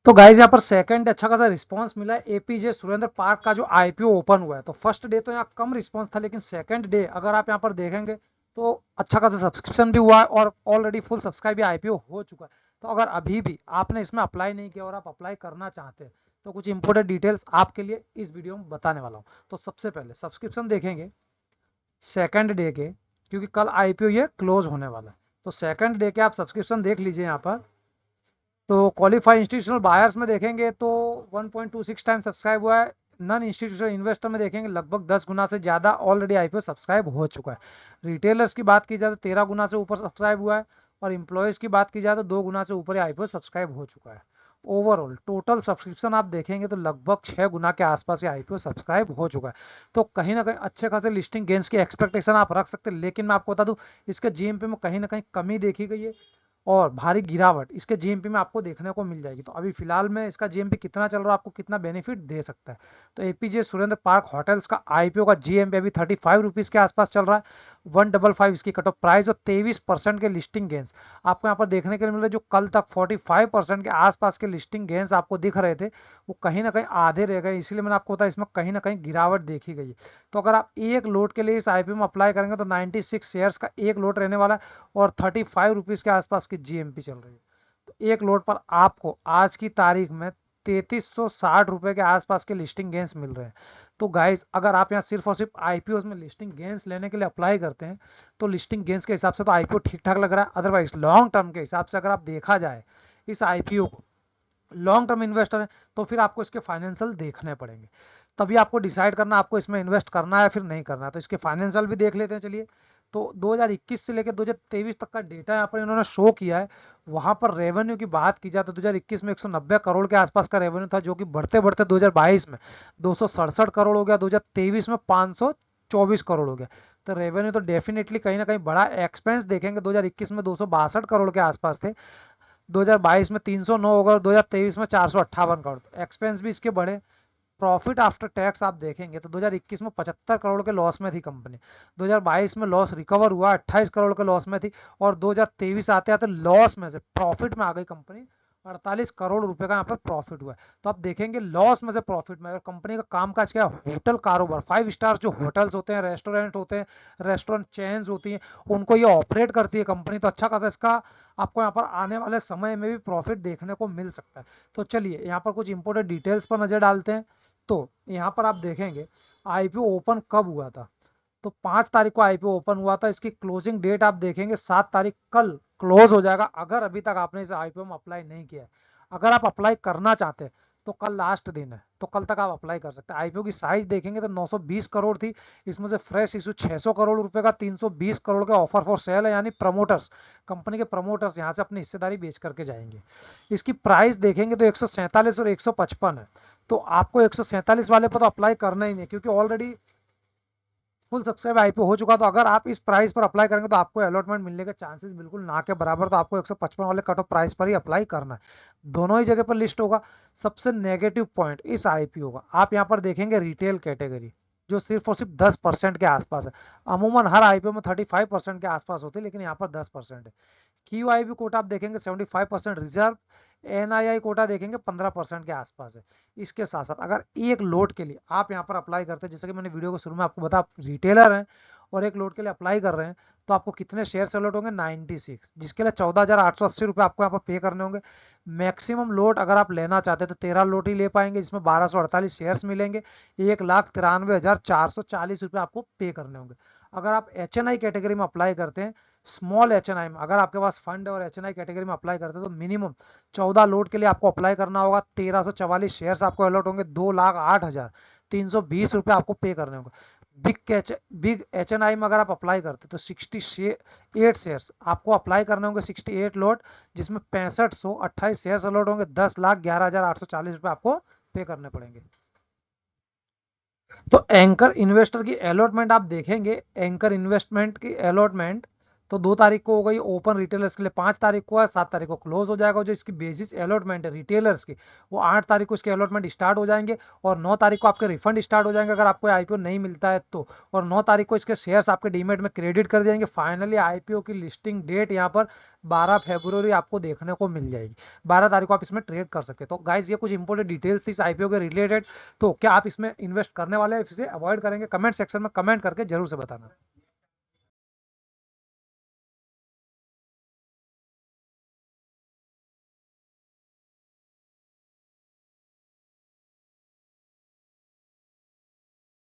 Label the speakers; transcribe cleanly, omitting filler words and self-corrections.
Speaker 1: तो गाइज यहाँ पर सेकंड अच्छा खासा रिस्पांस मिला है। एपीजे सुरेंद्र पार्क का जो आईपीओ ओपन हुआ है, तो फर्स्ट डे तो यहाँ कम रिस्पांस था, लेकिन सेकंड डे अगर आप यहाँ पर देखेंगे तो अच्छा खासा सब्सक्रिप्शन भी हुआ है और ऑलरेडी फुल सब्सक्राइब भी आईपीओ हो चुका है। तो अगर अभी भी आपने इसमें अप्लाई नहीं किया और आप अप्लाई करना चाहते हैं तो कुछ इंपोर्टेंट डिटेल्स आपके लिए इस वीडियो में बताने वाला हूँ। तो सबसे पहले सब्सक्रिप्शन देखेंगे सेकंड डे के, क्योंकि कल आईपीओ ये क्लोज होने वाला है। तो सेकंड डे के आप सब्सक्रिप्शन देख लीजिए यहाँ पर। तो क्वालिफाई इंस्टीट्यूशनल बायर्स में देखेंगे तो 1.26 टाइम सब्सक्राइब हुआ है। नॉन इंस्टीट्यूशनल इन्वेस्टर में देखेंगे लगभग 10 गुना से ज़्यादा ऑलरेडी आईपीओ सब्सक्राइब हो चुका है। रिटेलर्स की बात की जाए तो 13 गुना से ऊपर सब्सक्राइब हुआ है, और इंप्लॉयज़ की बात की जाए तो 2 गुना से ऊपर आईपीओ सब्सक्राइब हो चुका है। ओवरऑल टोटल सब्सक्रिप्शन आप देखेंगे तो लगभग 6 गुना के आसपास ये आईपीओ सब्सक्राइब हो चुका है। तो कहीं ना कहीं अच्छे खासे लिस्टिंग गेंस की एक्सपेक्टेशन आप रख सकते हैं, लेकिन मैं आपको बता दूं इसके जीएमपी में कहीं ना कहीं कमी देखी गई है और भारी गिरावट इसके जीएमपी में आपको देखने को मिल जाएगी। तो अभी फिलहाल में इसका जीएमपी कितना चल रहा है, आपको कितना बेनिफिट दे सकता है। तो एपीजे सुरेंद्र पार्क होटल्स का आईपीओ का जीएमपी अभी 35 रुपीज के आसपास चल रहा है। 155 इसकी कट ऑफ प्राइस और 23% के लिस्टिंग गेंस आपको यहाँ पर देखने के लिए मिल रहे हैं। जो कल तक 45% के आसपास के लिस्टिंग गेंस आपको दिख रहे थे, वो कहीं ना कहीं आधे रह गए, इसलिए मैंने आपको बताया इसमें कहीं ना कहीं गिरावट देखी गई है। तो अगर आप एक लोट के लिए इस आईपीओ में अप्लाई करेंगे तो 96 शेयर्स का एक लोट रहने वाला है और 35 रुपीज के आसपास की जीएमपी चल रही है। तो एक लोट पर आपको आज की तारीख में 3360 रुपए के आसपास के लिस्टिंग गेंस मिल रहे हैं। तो गाइज अगर आप यहाँ सिर्फ और सिर्फ आईपीओ में लिस्टिंग गेंस लेने के लिए अप्लाई करते हैं तो लिस्टिंग गेंस के हिसाब से तो आईपीओ ठीक ठाक लग रहा है। अदरवाइज लॉन्ग टर्म के हिसाब से अगर आप देखा जाए इस आईपीओ को, लॉन्ग टर्म इन्वेस्टर है तो फिर आपको इसके फाइनेंशियल देखने पड़ेंगे, तभी आपको डिसाइड करना आपको इसमें इन्वेस्ट करना है फिर नहीं करना है। तो इसके फाइनेंशियल भी देख लेते हैं चलिए। तो 2021 से लेकर 2023 तक का डेटा यहाँ पर इन्होंने शो किया है। वहां पर रेवेन्यू की बात की जाए तो 2021 में 190 करोड़ के आसपास का रेवेन्यू था, जो कि बढ़ते बढ़ते 2022 में 267 करोड़ हो गया, 2023 में 524 करोड़ हो गया। तो रेवेन्यू तो डेफिनेटली कहीं ना कहीं बड़ा। एक्सपेंस देखेंगे 2021 में 262 करोड़ के आसपास थे, 2022 में 309 होगा और 2023 में 458 करोड़। एक्सपेंस भी इसके बढ़े। प्रॉफिट आफ्टर टैक्स आप देखेंगे तो 2021 में 75 करोड़ के लॉस में थी कंपनी, 2022 में लॉस रिकवर हुआ 28 करोड़ के लॉस में थी, और 2023 आते आते लॉस में से प्रॉफिट में आ गई कंपनी। 48 करोड़ रुपए का यहाँ पर प्रॉफिट हुआ है। तो आप देखेंगे लॉस में से प्रॉफिट में, अगर कंपनी का कामकाज क्या है, होटल कारोबार, 5 स्टार जो होटल्स होते हैं, रेस्टोरेंट होते हैं, रेस्टोरेंट चेन्स होती हैं, उनको ये ऑपरेट करती है कंपनी। तो अच्छा खासा इसका आपको यहाँ पर आने वाले समय में भी प्रॉफिट देखने को मिल सकता है। तो चलिए यहाँ पर कुछ इंपोर्टेंट डिटेल्स पर नजर डालते हैं। तो यहाँ पर आप देखेंगे आईपीओ ओपन कब हुआ था। तो 5 तारीख को आईपीओ ओपन हुआ था। इसकी क्लोजिंग डेट आप देखेंगे 7 तारीख, कल क्लोज हो जाएगा अगर अभी तक आपने इस आईपीओ में अप्लाई नहीं किया है। अगर आप अप्लाई करना चाहते हैं तो कल लास्ट दिन है, तो कल तक आप अप्लाई कर सकते हैं। आईपीओ की साइज देखेंगे तो 920 करोड़ थी, इसमें से फ्रेश इशू 600 करोड़ रुपए का, 320 करोड़ का ऑफर फॉर सेल है, यानी प्रमोटर्स, कंपनी के प्रमोटर्स यहाँ से अपनी हिस्सेदारी बेच करके जाएंगे। इसकी प्राइस देखेंगे तो 147 और 155 है। तो आपको 147 वाले पर तो अप्लाई करना ही नहीं, क्योंकि ऑलरेडी फुल सब्सक्राइब आईपीओ हो चुका। तो अगर आप इस प्राइस पर अप्लाई करेंगे तो आपको अलॉटमेंट मिलने के चांसेस बिल्कुल ना के बराबर। तो आपको 155 वाले कट ऑफ प्राइस पर ही अप्लाई करना है, दोनों ही जगह पर लिस्ट होगा। सबसे नेगेटिव पॉइंट इस आईपीओ का आप यहाँ पर देखेंगे रिटेल कैटेगरी, जो सिर्फ और सिर्फ 10% के आसपास है। अमूमन हर आईपीओ में 35% के आसपास होती है, लेकिन यहाँ पर 10% है। क्यूआईबी कोटा आप देखेंगे 75% रिजर्व, एनआईआई कोटा देखेंगे 15% के आसपास है। इसके साथ साथ अगर एक लोट के लिए आप यहाँ पर अप्लाई करते हैं, जैसे कि मैंने वीडियो के शुरू में आपको बताया, आप रिटेलर हैं और एक लोट के लिए अप्लाई कर रहे हैं, तो आपको कितने शेयर अलॉट होंगे 96, जिसके लिए 14,880 रुपये आपको यहाँ पर पे करने होंगे। मैक्सिमम लोट अगर आप लेना चाहते हैं तो 13 लोट ही ले पाएंगे, जिसमें 1248 शेयर्स मिलेंगे। 1,93,440 रुपये आपको पे करने होंगे। अगर आप एचएनआई कैटेगरी में अप्लाई करते हैं, स्मॉल एचएनआई में, अगर आपके पास फंड है और एचएनआई कैटेगरी में अप्लाई करते हैं, तो मिनिमम 14 लोट के लिए आपको अप्लाई करना होगा। 1344 शेयर्स आपको अलॉट होंगे, 2,08,320 रुपये आपको पे करने होंगे। बिग एचएनआई में अगर आप अप्लाई करते तो 68 शेयर्स आपको अप्लाई करने होंगे, 68 लोट, जिसमें 6528 शेयर्स अलॉट होंगे, 10,11,840 रुपये आपको पे करने पड़ेंगे। तो एंकर इन्वेस्टर की अलॉटमेंट आप देखेंगे, एंकर इन्वेस्टमेंट की अलॉटमेंट तो 2 तारीख को हो गई ओपन रिटेलर्स के लिए, 5 तारीख को है, 7 तारीख को क्लोज हो जाएगा। जो इसकी बेसिस अलॉटमेंट है रिटेलर्स की, वो 8 तारीख को इसके अलॉटमेंट स्टार्ट हो जाएंगे और 9 तारीख को आपके रिफंड स्टार्ट हो जाएंगे अगर आपको आईपीओ नहीं मिलता है तो। और 9 तारीख को इसके शेयर्स आपके डीमेट में क्रेडिट कर जाएंगे। फाइनली आईपीओ की लिस्टिंग डेट यहाँ पर 12 फरवरी आपको देखने को मिल जाएगी। 12 तारीख को आप इसमें ट्रेड कर सकते हैं। तो गाइज ये कुछ इंपॉर्टेंट डिटेल्स थी इस आईपीओ के रिलेटेड। तो क्या आप इसमें इन्वेस्ट करने वाले हैं, इसे अवॉइड करेंगे? कमेंट सेक्शन में कमेंट करके जरूर से बताना।